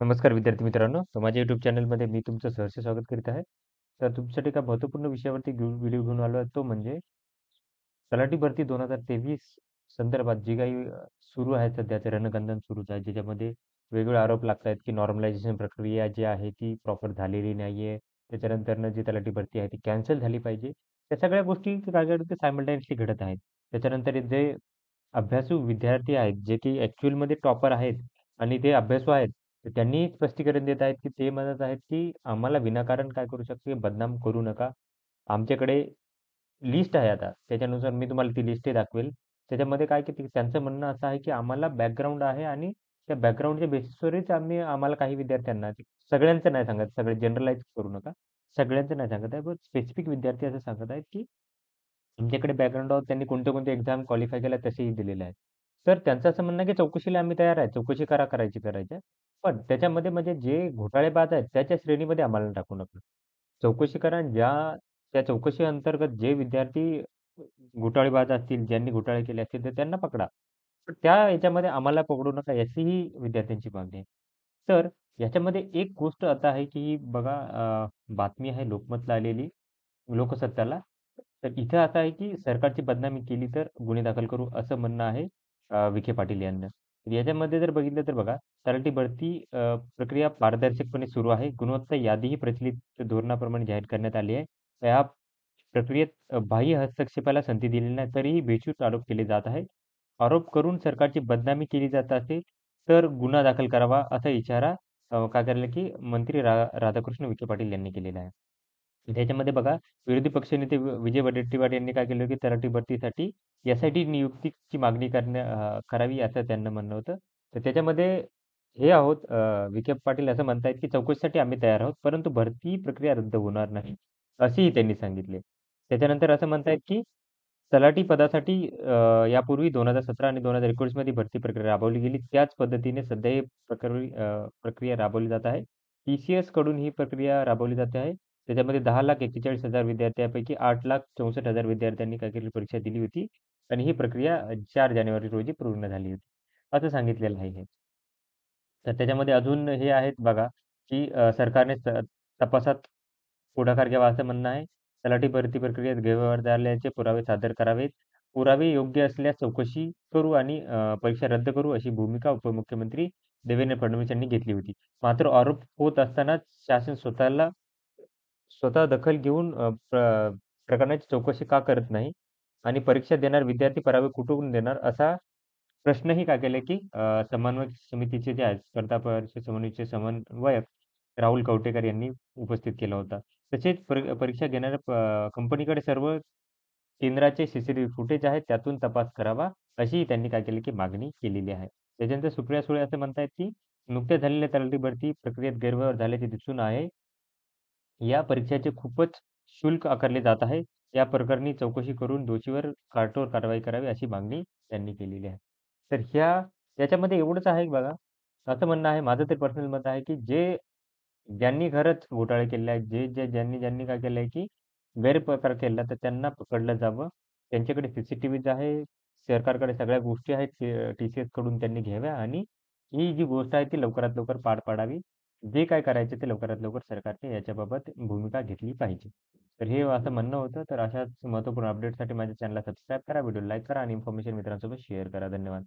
नमस्कार विद्यार्थी मित्रांनो. तर माझ्या YouTube चॅनलमध्ये मी तुमचं सहर्ष स्वागत करीत आहे. तर तुमच्यासाठी एका महत्त्वपूर्ण विषयावरती व्हिडिओ घेऊन आलो आहे. तो म्हणजे तलाठी भरती 2023 संदर्भात जी काही सुरू आहे सध्याचं रणकंदन सुरूच आहे. ज्याच्यामध्ये वेगवेगळे आरोप लागत आहेत, की नॉर्मलायझेशन प्रक्रिया जी आहे ती प्रॉपर झालेली नाहीये. त्याच्यानंतरनं जी तलाठी भरती आहे ती कॅन्सल झाली पाहिजे. त्या सगळ्या गोष्टी काय घडत सायमल्टेनियसली घडत आहेत. त्याच्यानंतर जे अभ्यासू विद्यार्थी आहेत, जे की ॲक्चुअलमध्ये टॉपर आहेत आणि ते अभ्यासू आहेत. तर त्यांनी स्पष्टीकरण देत आहेत, की ते म्हणत आहेत, की आम्हाला विनाकारण काय करू शकते, बदनाम करू नका. आमच्याकडे लिस्ट आहे आता. त्याच्यानुसार मी तुम्हाला ती लिस्टही दाखवेल. त्याच्यामध्ये काय की त्यांचं म्हणणं असं आहे, की आम्हाला बॅकग्राऊंड आहे आणि त्या बॅकग्राऊंडच्या बेसिसवरच आम्हाला काही विद्यार्थ्यांना सगळ्यांचं नाही सांगत, सगळे जनरलाइज करू नका. सगळ्यांचं नाही सांगत आहे, पण स्पेसिफिक विद्यार्थी असं सांगत आहेत, की आमच्याकडे बॅकग्राऊंडवर त्यांनी कोणते-कोणते एक्झाम क्वालिफाय केल्या तसेही दिलेले आहेत. तर त्यांचं असं म्हणणं आहे, की चौकशीला आम्ही तयार आहे. चौकशी करा, करायची आहे. पण त्याच्यामध्ये म्हणजे जे घोटाळेबाज आहेत, त्याच्या श्रेणीमध्ये आम्हाला टाकू नका. चौकशी करा आणि त्या चौकशी अंतर्गत जे विद्यार्थी घोटाळेबाज असतील, ज्यांनी घोटाळे केले असतील, तर त्यांना पकडा. पण त्या याच्यामध्ये आम्हाला पकडू नका, याचीही विद्यार्थ्यांची मागणी आहे. तर याच्यामध्ये एक गोष्ट आता आहे, की बघा बातमी आहे लोकमतला आलेली, लोकसत्ताला. तर इथं असं आहे, की सरकारची बदनामी केली तर गुन्हे दाखल करू, असं म्हणणं आहे विखे पाटील यांचं. तर याच्यामध्ये जर बघितलं तर बघा, तलाठी भरती प्रक्रिया पारदर्शकपणे सुरू आहे. गुणवत्ता यादीही प्रचलित धोरणाप्रमाणे जाहीर करण्यात आली आहे. या प्रक्रियेत बाह्य हस्तक्षेपाला संधी दिलेली नाही, तरीही बेछूट आरोप केले जात आहेत. आरोप करून सरकारची बदनामी केली जात असेल, तर गुन्हा दाखल करावा, असा इशारा काय केला, की मंत्री राधाकृष्ण विखे पाटील यांनी केलेला आहे. त्याच्यामध्ये बघा, विरोधी पक्षनेते विजय वडेट्टीवार यांनी काय केलं, की तलाठी भरतीसाठी एस-आय-टी नियुक्तीची मागणी करावी असं त्यांचं म्हणणं होतं. तर त्याच्यामध्ये हे आहोत विखे पाटील असं म्हणतायत, की चौकशीसाठी आम्ही तयार आहोत, परंतु भरती प्रक्रिया रद्द होणार नाही, असेही त्यांनी सांगितले. त्याच्यानंतर असं म्हणतायत, की तलाठी पदासाठी यापूर्वी 2017 आणि 2019 मध्ये भरती प्रक्रिया राबवली गेली. त्याच पद्धतीने सध्या ही प्रक्रिया राबवली जात आहे. टी-सी-एस कडून ही प्रक्रिया राबवली जाते आहे. त्याच्यामध्ये 10,41,000 विद्यार्थ्यांपैकी 8,64,000 विद्यार्थ्यांनी काय केली परीक्षा दिली होती आणि ही प्रक्रिया 4 जानेवारी रोजी पूर्ण झाली होती. असं सांगितलेलं आहे हे. तर त्याच्यामध्ये अजून हे आहेत बघा, की सरकारने तपासात पुढाकार घ्यावा असं म्हणणं आहे. तलाठी भरती प्रक्रियेत गैरव्यवहार झाल्याचे पुरावे सादर करावेत. पुरावे योग्य असल्यास चौकशी करू आणि परीक्षा रद्द करू अशी भूमिका उपमुख्यमंत्री देवेंद्र फडणवीस यांनी घेतली होती. मात्र आरोप होत असतानाच शासन स्वतः दखल घेऊन प्रकरणाची चौकशी का करत नाही? आणि परीक्षा देणार विद्यार्थी पुरावे कुठून देणार? असा प्रश्नही काय केले, की समन्वय समितीचे जे आहेत, स्पर्धा परीक्षा समन्वयचे समन्वयक राहुल कवटेकर यांनी उपस्थित केला होता. तसेच परीक्षा घेणाऱ्या कंपनीकडे सर्व केंद्राचे सीसीटीव्ही फुटेज आहेत, त्यातून तपास करावा, अशीही त्यांनी काय केली, की मागणी केलेली आहे. त्याच्यानंतर सुप्रिया सुळे असं म्हणतायत, की नुकत्याच झालेल्या तलाठी भरती प्रक्रियेत गैरव्यवहार झाल्याचे दिसून आहे. या परीक्षेचे खूपच शुल्क आकारले जात आहे. या प्रकरणी चौकशी करून दोषीवर कठोर कारवाई करावी अशी मागणी त्यांनी केलेली आहे. तर याच्यामध्ये एवढंच आहे बघा, असं म्हणणं आहे माझं तर पर्सनल मत आहे, की ज्यांनी खरंच घोटाळे केले आहेत, ज्यांनी काय केलंय, की गैरप्रकार केला तर त्यांना पकडलं जावं. त्यांच्याकडे सीसीटीव्हीज आहे. सरकारकडे सगळ्या गोष्टी आहेत. टी-सी-एस कडून त्यांनी घ्याव्या आणि ही जी गोष्ट आहे ती लवकरात लवकर पार पाडावी. जे काय करायचे ते लवकरात लवकर सरकारने याच्याबाबत भूमिका घेतली पाहिजे. तर हे असं म्हणणं होतं. तर अशाच महत्त्वपूर्ण अपडेटसाठी माझ्या चॅनलला सबस्क्राईब करा, व्हिडिओ लाईक करा आणि इन्फॉर्मेशन मित्रांसोबत शेअर करा. धन्यवाद.